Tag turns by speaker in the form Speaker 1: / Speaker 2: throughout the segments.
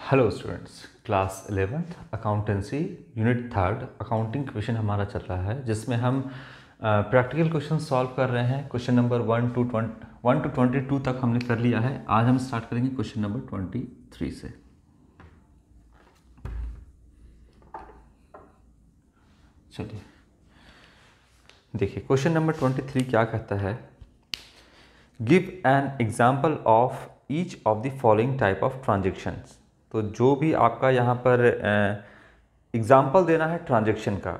Speaker 1: Hello students, class 11th accountancy unit 3 accounting question हमारा चल रहा है, जिसमें हम प्रैक्टिकल क्वेश्चन सॉल्व कर रहे हैं। क्वेश्चन नंबर 1 to 22 तक हमने कर लिया है। आज हम स्टार्ट करेंगे क्वेश्चन नंबर 23 से। चलिए देखिए, क्वेश्चन नंबर 23 क्या कहता है। Give an example of each of the following type of transactions. तो जो भी आपका यहाँ पर एग्जाम्पल देना है ट्रांजेक्शन का,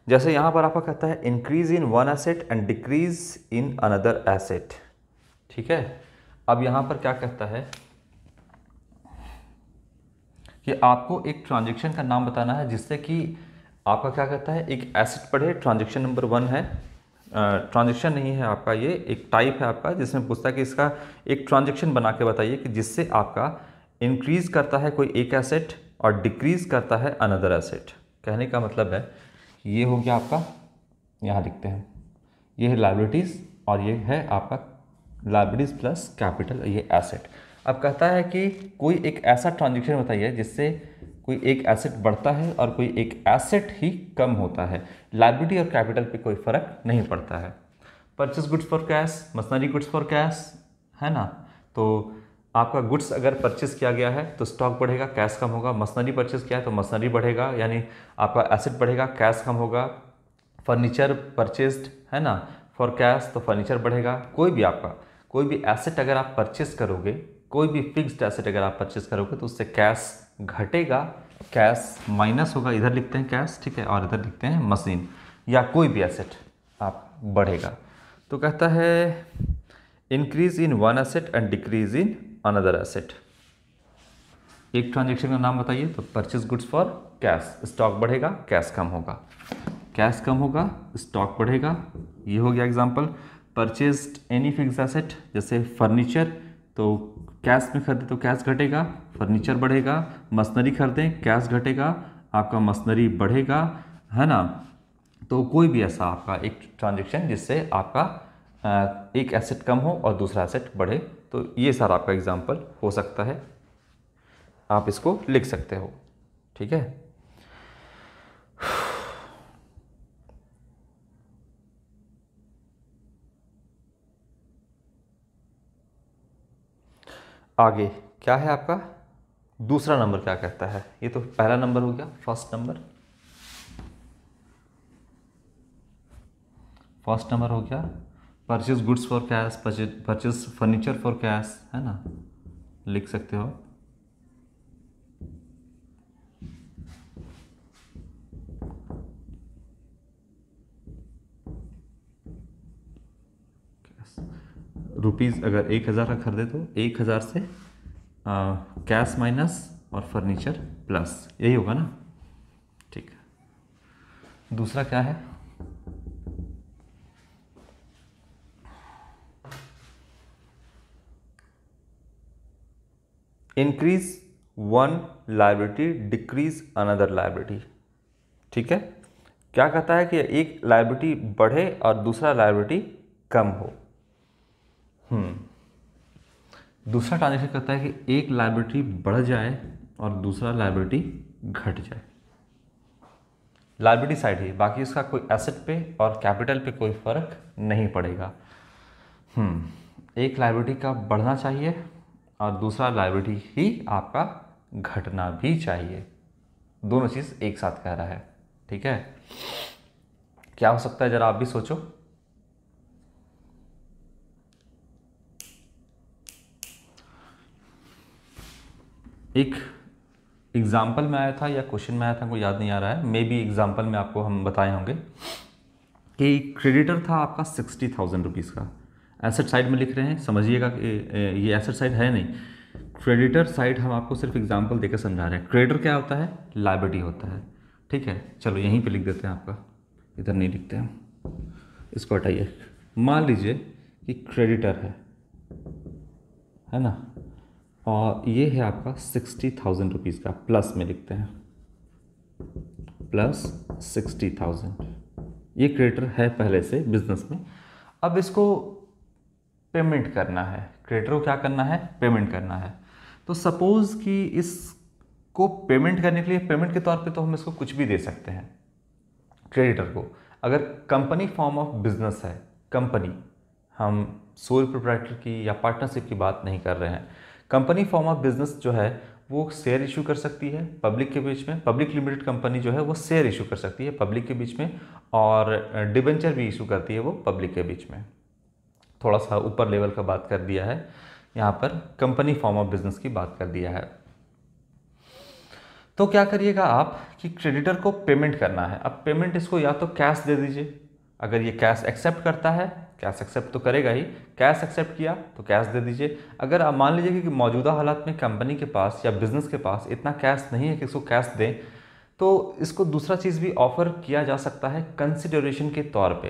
Speaker 1: जैसे यहाँ पर आपका कहता है increase in one asset and decrease in another asset. ठीक है, अब यहाँ पर क्या कहता है कि आपको एक ट्रांजेक्शन का नाम बताना है जिससे कि आपका क्या कहता है एक एसेट बढ़े। ट्रांजेक्शन नंबर 1 है, ट्रांजेक्शन नहीं है आपका, ये एक टाइप है आपका, जिसमें पूछता है कि इसका एक ट्रांजेक्शन बना के बताइए कि जिससे आपका इंक्रीज करता है कोई एक एसेट और डिक्रीज करता है अनदर एसेट। कहने का मतलब है ये हो गया आपका, यहाँ लिखते हैं ये है लायबिलिटीज़ और ये है आपका लायबिलिटीज़ प्लस कैपिटल, ये एसेट। अब कहता है कि कोई एक ऐसा ट्रांजेक्शन बताइए जिससे कोई एक एसेट बढ़ता है और कोई एक एसेट ही कम होता है। लायबिलिटी और कैपिटल पे कोई फर्क नहीं पड़ता है। Purchase goods for cash, machinery goods for cash, है ना। तो आपका गुड्स अगर परचेस किया गया है तो स्टॉक बढ़ेगा, कैश कम होगा। मशीनरी परचेस किया है तो मशीनरी बढ़ेगा, यानी आपका एसेट बढ़ेगा, कैश कम होगा। फर्नीचर परचेस्ड है ना फॉर कैश, तो फर्नीचर बढ़ेगा। कोई भी एसेट अगर आप परचेस करोगे, कोई भी फिक्स्ड एसेट अगर आप परचेस करोगे तो उससे कैश घटेगा, कैश माइनस होगा। इधर लिखते हैं कैश, ठीक है, और इधर लिखते हैं मशीन, या कोई भी एसेट आप बढ़ेगा। तो कहता है increase in one asset and decrease in another asset. एक ट्रांजेक्शन का नाम बताइए, तो purchase goods for cash, stock बढ़ेगा, कैश कम होगा। कैश कम होगा, स्टॉक बढ़ेगा, ये हो गया example. Purchased any fixed asset, जैसे फर्नीचर, तो कैश में खरीदे तो कैश घटेगा, फर्नीचर बढ़ेगा। मशीनरी खरीदें, कैश घटेगा, आपका मशीनरी बढ़ेगा, है ना। तो कोई भी ऐसा आपका एक ट्रांजेक्शन जिससे आपका एक एसेट कम हो और दूसरा एसेट बढ़े, तो ये सारा आपका एग्जांपल हो सकता है, आप इसको लिख सकते हो। ठीक है, आगे क्या है आपका दूसरा नंबर क्या कहता है। ये तो पहला नंबर हो गया, फर्स्ट नंबर हो गया purchase goods for cash, purchase furniture for cash, है ना, लिख सकते हो। रुपीज़ अगर 1000 का खरीदे तो 1000 से कैश माइनस और फर्नीचर प्लस, यही होगा ना। ठीक है, दूसरा क्या है, increase one liability decrease another liability. ठीक है, क्या कहता है कि एक लायबिलिटी बढ़े और दूसरा लायबिलिटी कम हो। दूसरा ट्रांजेक्शन कहता है कि एक लायबिलिटी बढ़ जाए और दूसरा लायबिलिटी घट जाए। लायबिलिटी साइड ही, बाकी उसका कोई एसेट पे और कैपिटल पे कोई फर्क नहीं पड़ेगा। एक लायबिलिटी का बढ़ना चाहिए और दूसरा लायबिलिटी ही आपका घटना भी चाहिए। दोनों चीज़ एक साथ कह रहा है। ठीक है, क्या हो सकता है जरा आप भी सोचो। एक एग्जाम्पल में आया था या क्वेश्चन में आया था, कोई याद नहीं आ रहा है, मे बी एग्जाम्पल में आपको हम बताए होंगे कि क्रेडिटर था आपका 60,000 रुपीज़ का। एसेट साइड में लिख रहे हैं, समझिएगा कि ये एसेट साइड है नहीं, क्रेडिटर साइड हम आपको सिर्फ एग्जाम्पल देकर समझा रहे हैं। क्रेडिटर क्या होता है, लायबिलिटी होता है। ठीक है, चलो यहीं पे लिख देते हैं, आपका इधर नहीं लिखते हैं, इसको हटाइए। मान लीजिए कि क्रेडिटर है ना, और ये है आपका 60,000 रुपीज़ का, प्लस में लिखते हैं, प्लस 60,000। ये क्रेडिटर है पहले से बिजनेस में। अब इसको पेमेंट करना है, क्रेडिटर को क्या करना है, पेमेंट करना है। तो सपोज़ कि इस को पेमेंट करने के लिए, पेमेंट के तौर पे तो हम इसको कुछ भी दे सकते हैं क्रेडिटर को। अगर कंपनी फॉर्म ऑफ बिजनेस है, कंपनी, हम सोल प्रोप्राइटर की या पार्टनरशिप की बात नहीं कर रहे हैं, कंपनी फॉर्म ऑफ बिजनेस जो है वो शेयर इशू कर सकती है पब्लिक के बीच में, पब्लिक लिमिटेड कंपनी जो है वो शेयर इशू कर सकती है पब्लिक के बीच में, और डिबेंचर भी इशू करती है वो पब्लिक के बीच में। थोड़ा सा ऊपर लेवल का बात कर दिया है, यहाँ पर कंपनी फॉर्म ऑफ बिजनेस की बात कर दिया है। तो क्या करिएगा आप कि क्रेडिटर को पेमेंट करना है। अब पेमेंट इसको या तो कैश दे दीजिए, अगर ये कैश एक्सेप्ट करता है, कैश एक्सेप्ट तो करेगा ही, कैश एक्सेप्ट किया तो कैश दे दीजिए। अगर आप मान लीजिए कि मौजूदा हालात में कंपनी के पास या बिजनेस के पास इतना कैश नहीं है कि इसको कैश दें, तो इसको दूसरा चीज़ भी ऑफर किया जा सकता है कंसिडरेशन के तौर पे।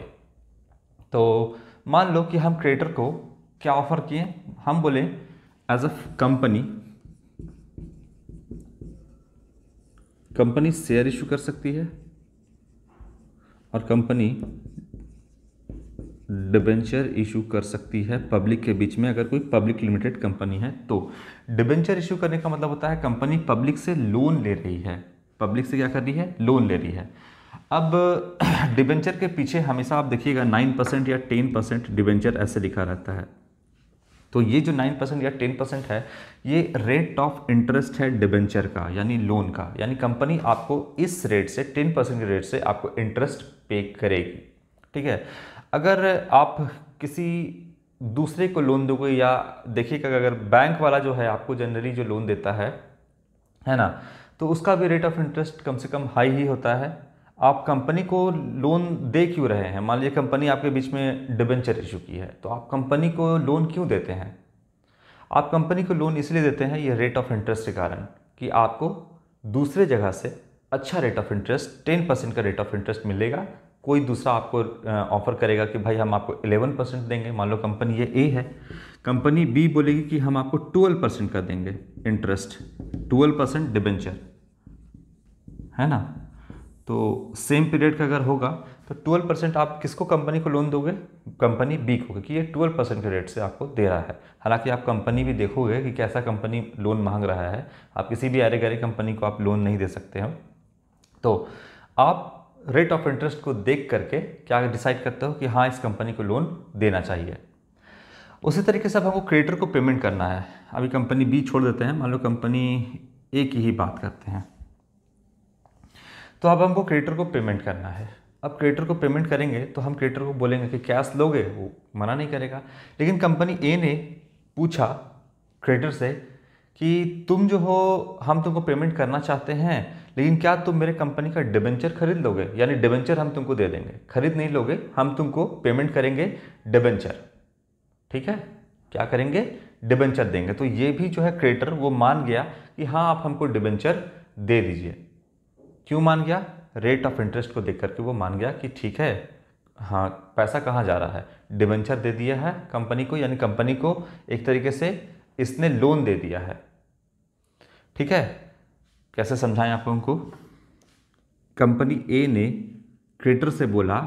Speaker 1: तो मान लो कि हम क्रेडिटर को क्या ऑफर किए, हम बोले as a company share issue कर सकती है और कंपनी डिबेंचर इशू कर सकती है पब्लिक के बीच में, अगर कोई पब्लिक लिमिटेड कंपनी है तो। डिबेंचर इशू करने का मतलब होता है कंपनी पब्लिक से लोन ले रही है, पब्लिक से क्या कर रही है, लोन ले रही है। अब डिबेंचर के पीछे हमेशा आप देखिएगा 9% या 10% डिबेंचर ऐसे लिखा रहता है। तो ये जो 9% या 10% है, ये रेट ऑफ इंटरेस्ट है डिबेंचर का, यानी लोन का, यानी कंपनी आपको इस रेट से 10% के रेट से आपको इंटरेस्ट पे करेगी। ठीक है। अगर आप किसी दूसरे को लोन दोगे, या देखिएगा अगर बैंक वाला जो है आपको जनरली जो लोन देता है ना, तो उसका भी रेट ऑफ इंटरेस्ट कम से कम हाई ही होता है। आप कंपनी को लोन दे क्यों रहे हैं, मान लीजिए कंपनी आपके बीच में डिबेंचर इशू की है, तो आप कंपनी को लोन क्यों देते हैं? आप कंपनी को लोन इसलिए देते हैं ये रेट ऑफ इंटरेस्ट के कारण, कि आपको दूसरे जगह से अच्छा रेट ऑफ इंटरेस्ट 10% का रेट ऑफ इंटरेस्ट मिलेगा। कोई दूसरा आपको ऑफर करेगा कि भाई हम आपको 11% देंगे, मान लो कंपनी ये ए है, कंपनी बी बोलेगी कि हम आपको 12% का देंगे इंटरेस्ट, 12% डिबेंचर, है ना। तो सेम पीरियड का अगर होगा तो 12% आप किसको, कंपनी को लोन दोगे, कंपनी बी को, क्योंकि ये 12% के रेट से आपको दे रहा है। हालांकि आप कंपनी भी देखोगे कि कैसा कंपनी लोन मांग रहा है, आप किसी भी अरे गरे कंपनी को आप लोन नहीं दे सकते हो। तो आप रेट ऑफ इंटरेस्ट को देख करके क्या डिसाइड करते हो कि हाँ इस कंपनी को लोन देना चाहिए। उसी तरीके से अब हमको क्रेडिटर को पेमेंट करना है। अभी कंपनी बी छोड़ देते हैं, मान लो कंपनी ए की ही बात करते हैं। तो अब हमको क्रेडिटर को पेमेंट करना है। अब क्रेडिटर को पेमेंट करेंगे तो हम क्रेडिटर को बोलेंगे कि कैश लोगे, वो मना नहीं करेगा। लेकिन कंपनी ए ने पूछा क्रेडिटर से कि तुम जो हो, हम तुमको पेमेंट करना चाहते हैं, लेकिन क्या तुम मेरे कंपनी का डिबेंचर खरीद लोगे, यानी डिबेंचर हम तुमको दे देंगे, खरीद नहीं लोगे, हम तुमको पेमेंट करेंगे डिबेंचर। ठीक है, क्या करेंगे, डिबेंचर देंगे। तो ये भी जो है क्रेडिटर वो मान गया कि हाँ आप हमको डिबेंचर दे दीजिए। क्यों मान गया, रेट ऑफ इंटरेस्ट को देख करके वो मान गया कि ठीक है, हाँ पैसा कहाँ जा रहा है, डिबेंचर दे दिया है कंपनी को, यानी कंपनी को एक तरीके से इसने लोन दे दिया है। ठीक है, कैसे समझाएं आप लोगों को, कंपनी ए ने क्रेडिटर से बोला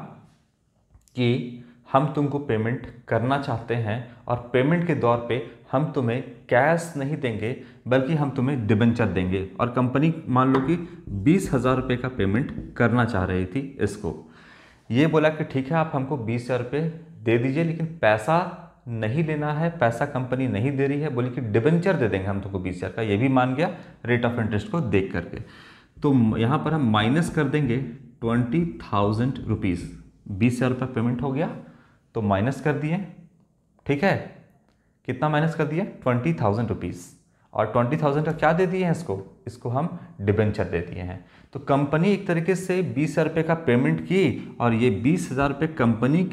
Speaker 1: कि हम तुमको पेमेंट करना चाहते हैं, और पेमेंट के दौर पे हम तुम्हें कैश नहीं देंगे बल्कि हम तुम्हें डिबेंचर देंगे। और कंपनी मान लो कि 20,000 रुपये का पेमेंट करना चाह रही थी इसको। ये बोला कि ठीक है आप हमको 20,000 रुपये दे दीजिए, लेकिन पैसा नहीं लेना है, पैसा कंपनी नहीं दे रही है, बोली कि डिबेंचर दे देंगे हम तुमको 20,000 का। ये भी मान गया रेट ऑफ इंटरेस्ट को देख करके। तो यहाँ पर हम माइनस कर देंगे 20,000 रुपीज़, 20,000 रुपये पेमेंट हो गया तो माइनस कर दिए। ठीक है, कितना माइनस कर दिया, 20,000 रुपीज़, और 20,000 का क्या दे दिए हैं इसको हम डिबेंचर दे दिए हैं। तो कंपनी एक तरीके से 20,000 रुपये का पेमेंट की, और ये 20,000 रुपये कंपनी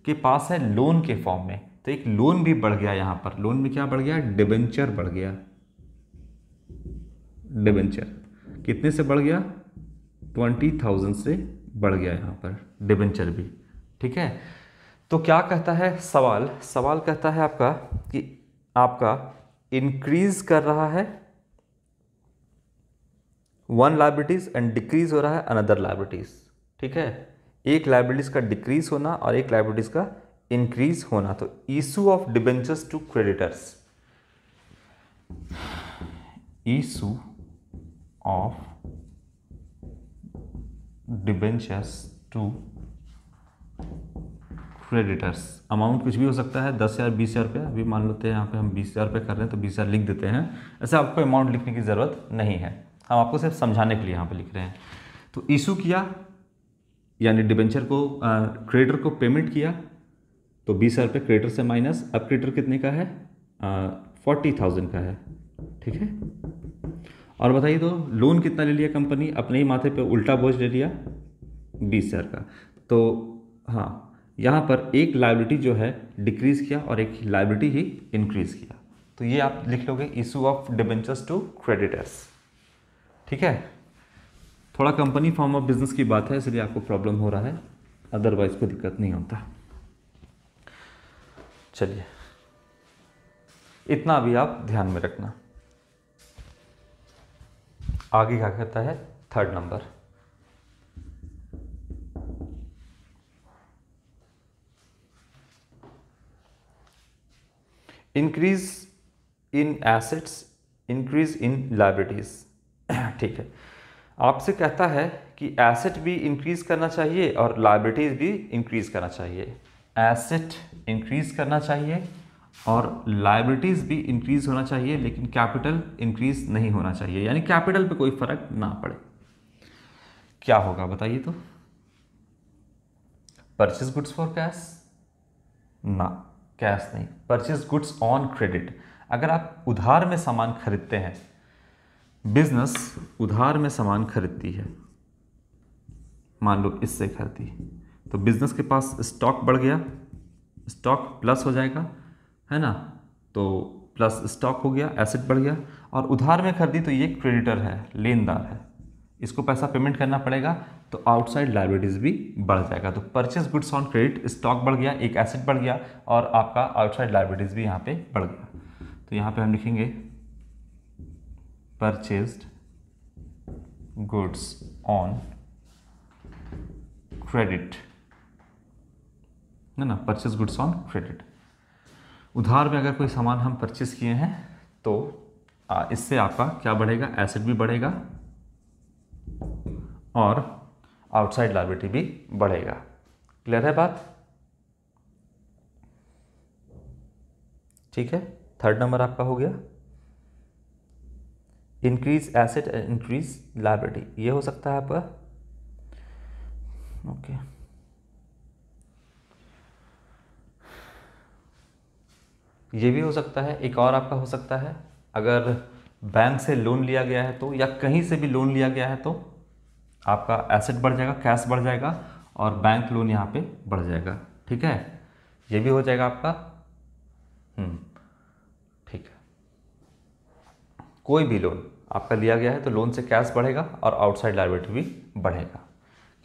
Speaker 1: के पास है लोन के फॉर्म में। तो एक लोन भी बढ़ गया यहाँ पर, लोन में क्या बढ़ गया, डिबेंचर बढ़ गया। डिबेंचर कितने से बढ़ गया, 20,000 से बढ़ गया यहाँ पर डिबेंचर भी। ठीक है, तो क्या कहता है सवाल कहता है आपका कि आपका इंक्रीज कर रहा है वन लायबिलिटीज एंड डिक्रीज हो रहा है अनदर लायबिलिटीज। ठीक है, एक लायबिलिटीज का डिक्रीज होना और एक लायबिलिटीज का इंक्रीज होना। तो issue of debentures to creditors, issue of debentures to creditors. Amount कुछ भी हो सकता है, 10,000 20,000 रुपया। अभी मान लेते हैं यहाँ पे हम 20,000 रुपये कर रहे हैं तो 20,000 लिख देते हैं। ऐसे आपको अमाउंट लिखने की ज़रूरत नहीं है, हम आपको सिर्फ समझाने के लिए यहाँ पे लिख रहे हैं। तो इशू किया यानी डिबेंचर को क्रेडिटर को पेमेंट किया तो 20,000 रुपये क्रेडिटर से माइनस। अब क्रेडिटर कितने का है? 40,000 का है, ठीक है। और बताइए तो लोन कितना ले लिया कंपनी? अपने ही माथे पे उल्टा बोझ ले लिया 20,000 का। तो हाँ, यहाँ पर एक लायबिलिटी जो है डिक्रीज किया और एक लायबिलिटी ही इंक्रीज किया। तो ये आप लिख लोगे issue of debentures to creditors, ठीक है। थोड़ा कंपनी फॉर्म ऑफ बिजनेस की बात है इसलिए आपको प्रॉब्लम हो रहा है, अदरवाइज कोई दिक्कत नहीं होता। चलिए, इतना भी आप ध्यान में रखना। आगे क्या कहता है? Third number, increase in assets, increase in liabilities. ठीक है, आपसे कहता है कि एसेट भी इंक्रीज करना चाहिए और लायबिलिटीज भी इंक्रीज करना चाहिए। एसेट इंक्रीज करना चाहिए और लायबिलिटीज भी इंक्रीज होना चाहिए, लेकिन कैपिटल इंक्रीज नहीं होना चाहिए, यानी कैपिटल पे कोई फर्क ना पड़े। क्या होगा बताइए तो? Purchase goods for cash? ना, कैश नहीं। Purchase goods on credit. अगर आप उधार में सामान खरीदते हैं, बिजनेस उधार में सामान खरीदती है, मान लो इससे खरीदी, तो बिजनेस के पास स्टॉक बढ़ गया, स्टॉक प्लस हो जाएगा, है ना। तो प्लस स्टॉक हो गया, एसेट बढ़ गया। और उधार में खरीदी तो ये क्रेडिटर है, लेनदार है, इसको पैसा पेमेंट करना पड़ेगा, तो आउटसाइड लायबिलिटीज भी बढ़ जाएगा। तो purchase goods on credit, stock बढ़ गया, एक एसेट बढ़ गया और आपका आउटसाइड लायबिलिटीज भी यहाँ पे बढ़ गया। तो यहाँ पे हम लिखेंगे परचेज्ड गुड्स ऑन क्रेडिट, है ना, परचेज गुड्स ऑन क्रेडिट। उधार में अगर कोई सामान हम परचेज किए हैं तो इससे आपका क्या बढ़ेगा? एसेट भी बढ़ेगा और आउटसाइड लायबिलिटी भी बढ़ेगा। क्लियर है बात? ठीक है, थर्ड नंबर आपका हो गया। इंक्रीज एसेट, इंक्रीज लायबिलिटी, ये हो सकता है आपका। ओके, ये भी हो सकता है। एक और आपका हो सकता है, अगर बैंक से लोन लिया गया है तो, या कहीं से भी लोन लिया गया है तो आपका एसेट बढ़ जाएगा, कैश बढ़ जाएगा और बैंक लोन यहाँ पे बढ़ जाएगा, ठीक है। ये भी हो जाएगा आपका। ठीक है, कोई भी लोन आपका लिया गया है तो लोन से कैश बढ़ेगा और आउटसाइड लायबिलिटी भी बढ़ेगा।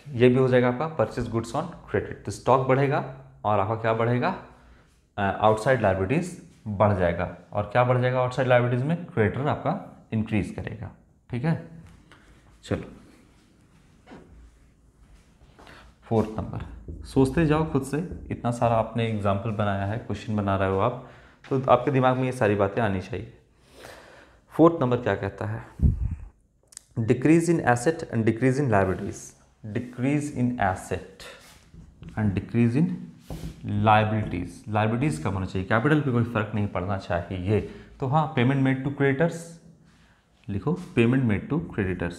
Speaker 1: ये भी हो जाएगा आपका परचेज गुड्स ऑन क्रेडिट। तो स्टॉक बढ़ेगा और आपका क्या बढ़ेगा? आउटसाइड लायबिलिटीज बढ़ जाएगा। और क्या बढ़ जाएगा आउटसाइड लायबिलिटीज में? क्रेडिटर आपका इंक्रीज करेगा, ठीक है। चलो, फोर्थ नंबर, सोचते जाओ खुद से, इतना सारा आपने एग्जाम्पल बनाया है, क्वेश्चन बना रहे हो आप, तो आपके दिमाग में ये सारी बातें आनी चाहिए। फोर्थ नंबर क्या कहता है? Decrease in asset and decrease in liabilities. Decrease in asset and decrease in liabilities. Liabilities कम होना चाहिए, कैपिटल पे कोई फर्क नहीं पड़ना चाहिए। तो हाँ, पेमेंट मेड टू क्रेडिटर्स लिखो, payment made to creditors,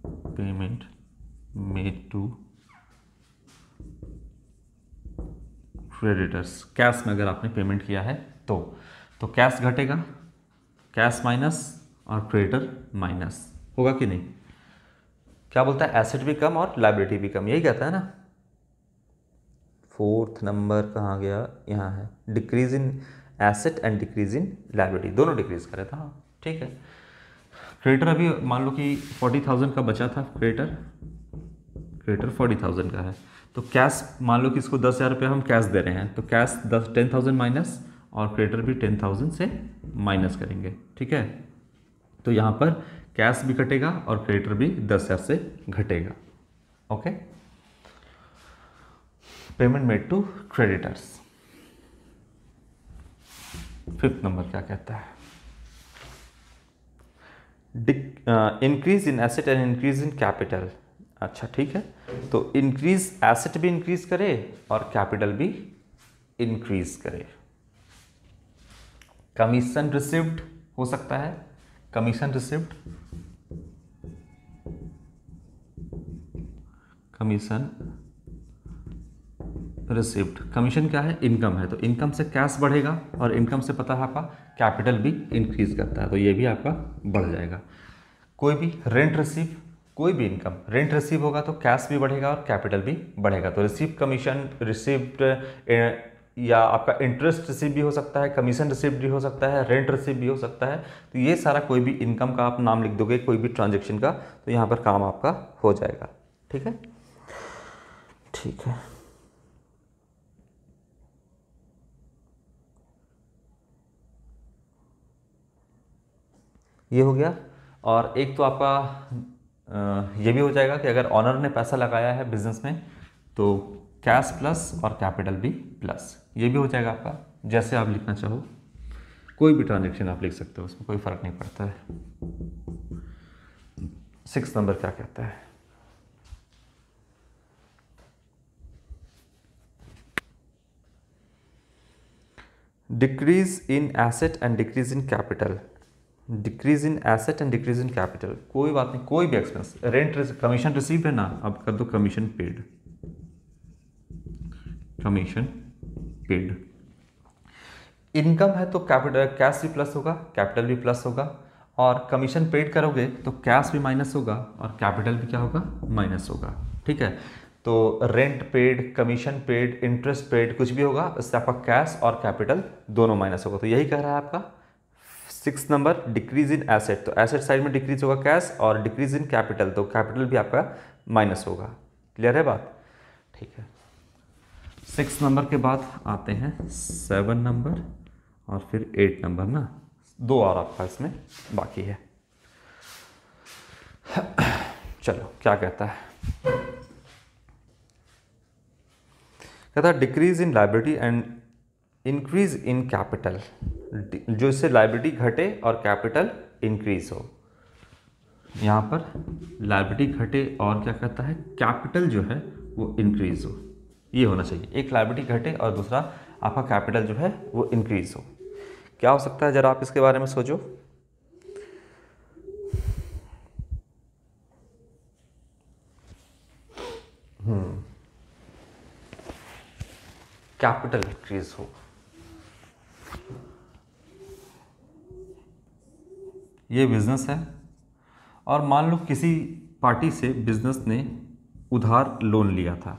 Speaker 1: payment made to creditors. Cash में अगर आपने पेमेंट किया है तो कैश घटेगा, कैश माइनस और क्रेडिटर माइनस, होगा कि नहीं? क्या बोलता है? एसेट भी कम और लायबिलिटी भी कम, यही कहता है ना। फोर्थ नंबर कहाँ गया? यहाँ है, decrease in asset and decrease in liability, दोनों डिक्रीज करे था। हाँ ठीक है। क्रेडिटर अभी मान लो कि 40,000 का बचा था, क्रेडिटर 40,000 का है, तो कैश मान लो कि इसको 10,000 रुपये हम कैश दे रहे हैं, तो कैश 10,000 माइनस और क्रेडिटर भी 10,000 से माइनस करेंगे, ठीक है। तो यहाँ पर कैश भी घटेगा और क्रेडिटर भी 10,000 से घटेगा, okay. Payment made to creditors. Fifth number क्या कहता है? Increase in asset and increase in capital. अच्छा ठीक है, तो इंक्रीज एसेट भी इंक्रीज करे और कैपिटल भी इंक्रीज करे। कमीशन रिसिव्ड हो सकता है, commission received, commission received, commission क्या है, इनकम है, तो इनकम से कैश बढ़ेगा और इनकम से पता है आपका कैपिटल भी इंक्रीज करता है, तो ये भी आपका बढ़ जाएगा। कोई भी रेंट रिसीव, कोई भी इनकम, रेंट रिसीव होगा तो कैश भी बढ़ेगा और कैपिटल भी बढ़ेगा। तो रिसीव कमीशन रिसीव्ड, या आपका इंटरेस्ट रिसीव भी हो सकता है, कमीशन रिसीव भी हो सकता है, रेंट रिसीव भी हो सकता है। तो ये सारा कोई भी इनकम का आप नाम लिख दोगे, कोई भी ट्रांजेक्शन का, तो यहाँ पर काम आपका हो जाएगा। ठीक है, ठीक है। ये हो गया। और एक तो आपका ये भी हो जाएगा कि अगर ऑनर ने पैसा लगाया है बिजनेस में तो कैश प्लस और कैपिटल भी प्लस, ये भी हो जाएगा आपका। जैसे आप लिखना चाहो, कोई भी ट्रांजेक्शन आप लिख सकते हो, उसमें कोई फर्क नहीं पड़ता है। 6 नंबर क्या कहता है? Decrease in asset and decrease in capital, decrease in asset and decrease in capital, कोई बात नहीं, कोई भी एक्सपेंस, रेंट कमीशन रिसीव है ना, अब कर दो commission paid, commission paid. Income है तो कैपिटल, कैश भी प्लस होगा, कैपिटल भी प्लस होगा, और कमीशन पेड करोगे तो कैश भी माइनस होगा और कैपिटल भी क्या होगा, माइनस होगा। ठीक है, तो rent paid, commission paid, interest paid, कुछ भी होगा उससे आपका कैश और कैपिटल दोनों माइनस होगा। तो यही कह रहा है आपका 6 नंबर, डिक्रीज इन एसेट, तो एसेट साइड में डिक्रीज होगा कैश, और डिक्रीज इन कैपिटल, तो कैपिटल भी आपका माइनस होगा। क्लियर है बात? ठीक है। 6 नंबर के बाद आते हैं 7 नंबर और फिर 8 नंबर ना, 2 और आपका इसमें बाकी है। चलो क्या कहता है? कहता है decrease in liability and increase in capital, जो इससे लायबिलिटी घटे और कैपिटल इंक्रीज हो। यहाँ पर लायबिलिटी घटे और क्या कहता है, कैपिटल जो है वो इंक्रीज हो, ये होना चाहिए। एक लायबिलिटी घटे और दूसरा आपका कैपिटल जो है वो इंक्रीज हो। क्या हो सकता है, जरा आप इसके बारे में सोचो। कैपिटल इंक्रीज हो, ये बिजनेस है और मान लो किसी पार्टी से बिजनेस ने उधार लोन लिया था,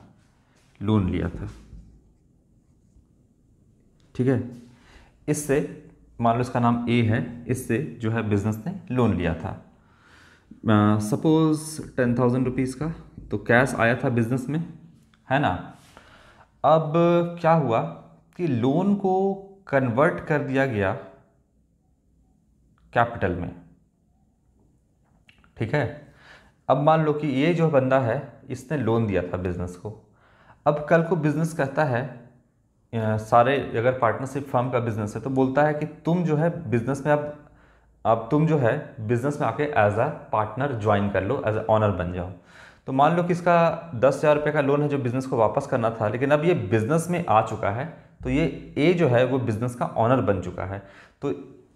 Speaker 1: ठीक है। इससे मान लो इसका नाम ए है, इससे जो है बिजनेस ने लोन लिया था सपोज 10,000 रुपीज़ का, तो कैश आया था बिजनेस में, है ना। अब क्या हुआ कि लोन को कन्वर्ट कर दिया गया कैपिटल में, ठीक है। अब मान लो कि ये जो बंदा है इसने लोन दिया था बिजनेस को, अब कल को बिजनेस कहता है, सारे अगर पार्टनरशिप फर्म का बिजनेस है तो बोलता है कि तुम जो है बिजनेस में अब तुम जो है बिजनेस में आके एज अ पार्टनर ज्वाइन कर लो, एज अ ऑनर बन जाओ। तो मान लो कि इसका 10,000 रुपये का लोन है जो बिजनेस को वापस करना था, लेकिन अब ये बिजनेस में आ चुका है, तो ये ए जो है वो बिजनेस का ऑनर बन चुका है। तो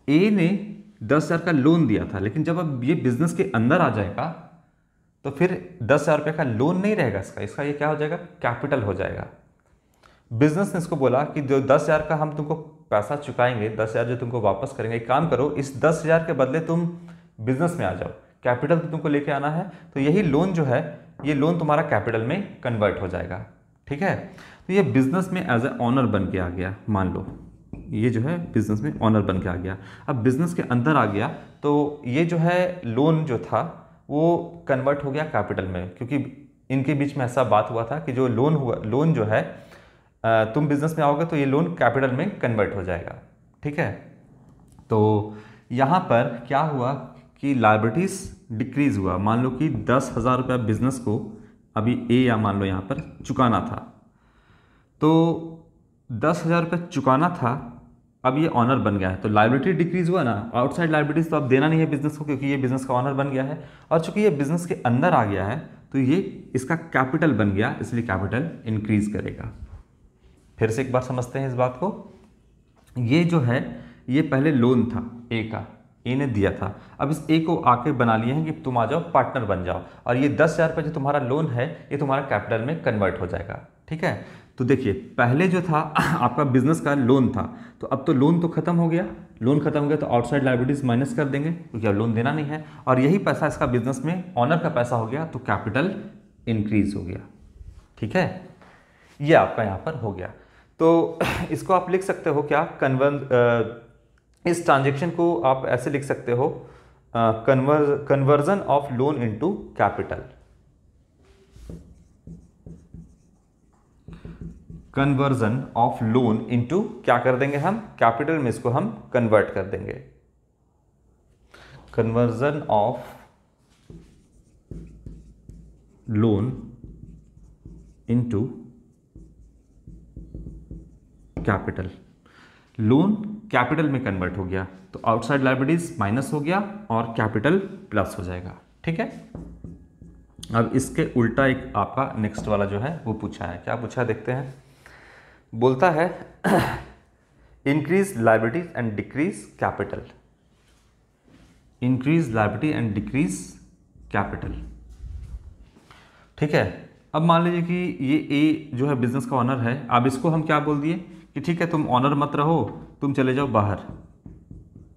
Speaker 1: ए ने 10,000 का लोन दिया था, लेकिन जब अब ये बिजनेस के अंदर आ जाएगा तो फिर 10,000 रुपये का लोन नहीं रहेगा इसका ये क्या हो जाएगा, कैपिटल हो जाएगा। बिजनेस ने इसको बोला कि जो 10,000 का हम तुमको पैसा चुकाएंगे, 10,000 जो तुमको वापस करेंगे, एक काम करो इस 10,000 के बदले तुम बिजनेस में आ जाओ, कैपिटल तो तुमको लेके आना है, तो यही लोन जो है ये लोन तुम्हारा कैपिटल में कन्वर्ट हो जाएगा, ठीक है। तो ये बिजनेस में एज ए ऑनर बन के आ गया, मान लो ये जो है बिजनेस में ऑनर बन के आ गया। अब बिजनेस के अंदर आ गया तो ये जो है लोन जो था वो कन्वर्ट हो गया कैपिटल में, क्योंकि इनके बीच में ऐसा बात हुआ था कि जो लोन जो है तुम बिजनेस में आओगे तो ये लोन कैपिटल में कन्वर्ट हो जाएगा, ठीक है। तो यहाँ पर क्या हुआ कि लायबिलिटीज डिक्रीज हुआ। मान लो कि 10,000 रुपया बिजनेस को अभी ए या मान लो यहाँ पर चुकाना था, तो 10,000 रुपये चुकाना था, अब ये ऑनर बन गया है तो लायबिलिटी डिक्रीज हुआ ना, आउटसाइड लायबिलिटीज तो अब देना नहीं है बिजनेस को क्योंकि ये बिजनेस का ऑनर बन गया है, और चूंकि ये बिजनेस के अंदर आ गया है तो ये इसका कैपिटल बन गया, इसलिए कैपिटल इंक्रीज करेगा। फिर से एक बार समझते हैं इस बात को। ये जो है ये पहले लोन था ए का, ए ने दिया था, अब इस ए को आके बना लिए हैं कि तुम आ जाओ पार्टनर बन जाओ, और ये 10,000 रुपये जो तुम्हारा लोन है ये तुम्हारा कैपिटल में कन्वर्ट हो जाएगा। ठीक है, तो देखिए पहले जो था आपका बिजनेस का लोन था, तो अब तो लोन तो खत्म हो गया, लोन खत्म हो गया तो आउटसाइड लायबिलिटीज माइनस कर देंगे क्योंकि अब लोन देना नहीं है, और यही पैसा इसका बिजनेस में ऑनर का पैसा हो गया तो कैपिटल इंक्रीज हो गया। ठीक है, ये आपका यहाँ पर हो गया। तो इसको आप लिख सकते हो क्या, इस ट्रांजेक्शन को आप ऐसे लिख सकते हो, conversion of loan into capital, conversion of loan into क्या कर देंगे हम, कैपिटल में इसको हम कन्वर्ट कर देंगे, conversion of loan into capital. Loan capital में कन्वर्ट हो गया तो आउटसाइड लायबिलिटीज माइनस हो गया और कैपिटल प्लस हो जाएगा। ठीक है, अब इसके उल्टा एक आपका नेक्स्ट वाला जो है वो पूछा है, क्या पूछा है देखते हैं। बोलता है increase liabilities and decrease capital, increase liability and decrease capital. ठीक है, अब मान लीजिए कि ये ए जो है बिजनेस का ऑनर है, अब इसको हम क्या बोल दिए कि ठीक है तुम ऑनर मत रहो, तुम चले जाओ बाहर,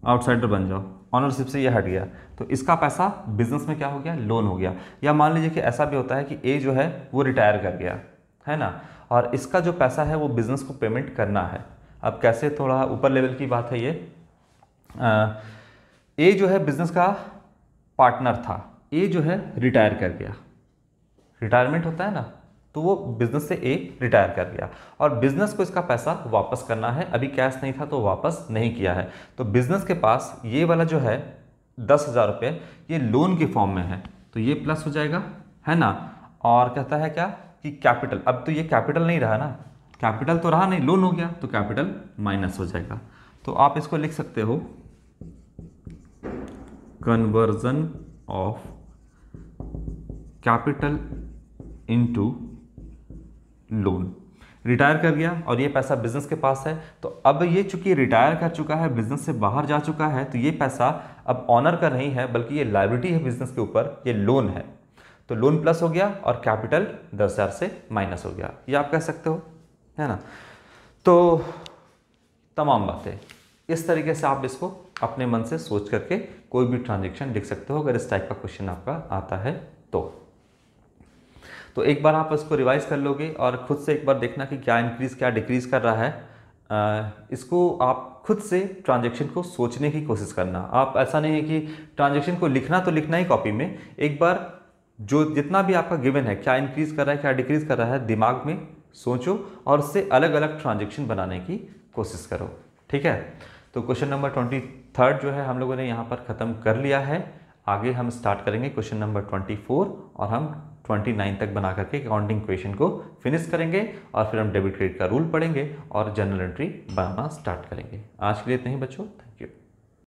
Speaker 1: आउटसाइडर बन जाओ, ऑनरशिप से ये हट गया, तो इसका पैसा बिजनेस में क्या हो गया, लोन हो गया। या मान लीजिए कि ऐसा भी होता है कि ए जो है वो रिटायर कर गया है ना, और इसका जो पैसा है वो बिजनेस को पेमेंट करना है। अब कैसे, थोड़ा ऊपर लेवल की बात है ये। ए जो है बिजनेस का पार्टनर था, ए जो है रिटायर कर गया, रिटायरमेंट होता है ना, तो वो बिजनेस से ए रिटायर कर गया और बिजनेस को इसका पैसा वापस करना है, अभी कैश नहीं था तो वापस नहीं किया है, तो बिजनेस के पास ये वाला जो है 10,000 रुपये ये लोन के फॉर्म में है तो ये प्लस हो जाएगा, है ना। और कहता है क्या कि कैपिटल, अब तो ये कैपिटल नहीं रहा ना, कैपिटल तो रहा नहीं, लोन हो गया तो कैपिटल माइनस हो जाएगा। तो आप इसको लिख सकते हो conversion of capital into loan. Retire कर गया और ये पैसा बिजनेस के पास है, तो अब ये चूंकि रिटायर कर चुका है, बिजनेस से बाहर जा चुका है, तो ये पैसा अब ऑनर का नहीं है बल्कि ये लायबिलिटी है बिजनेस के ऊपर, ये लोन है, तो लोन प्लस हो गया और कैपिटल 10,000 से माइनस हो गया, ये आप कह सकते हो, है ना। तो तमाम बातें इस तरीके से आप इसको अपने मन से सोच करके कोई भी ट्रांजेक्शन लिख सकते हो अगर इस टाइप का क्वेश्चन आपका आता है तो एक बार आप इसको रिवाइज कर लोगे और खुद से एक बार देखना कि क्या इंक्रीज क्या डिक्रीज कर रहा है। इसको आप खुद से ट्रांजैक्शन को सोचने की कोशिश करना। आप ऐसा नहीं है कि ट्रांजैक्शन को लिखना तो लिखना ही कॉपी में, एक बार जो जितना भी आपका गिवन है क्या इंक्रीज कर रहा है क्या डिक्रीज कर रहा है दिमाग में सोचो और उससे अलग अलग ट्रांजैक्शन बनाने की कोशिश करो। ठीक है, तो क्वेश्चन नंबर 23 जो है हम लोगों ने यहाँ पर ख़त्म कर लिया है। आगे हम स्टार्ट करेंगे क्वेश्चन नंबर 24 और हम 29 तक बना करके अकाउंटिंग क्वेश्चन को फिनिश करेंगे और फिर हम डेबिट क्रेडिट का रूल पढ़ेंगे और जनरल एंट्री बनाना स्टार्ट करेंगे। आज के लिए इतना ही बच्चों।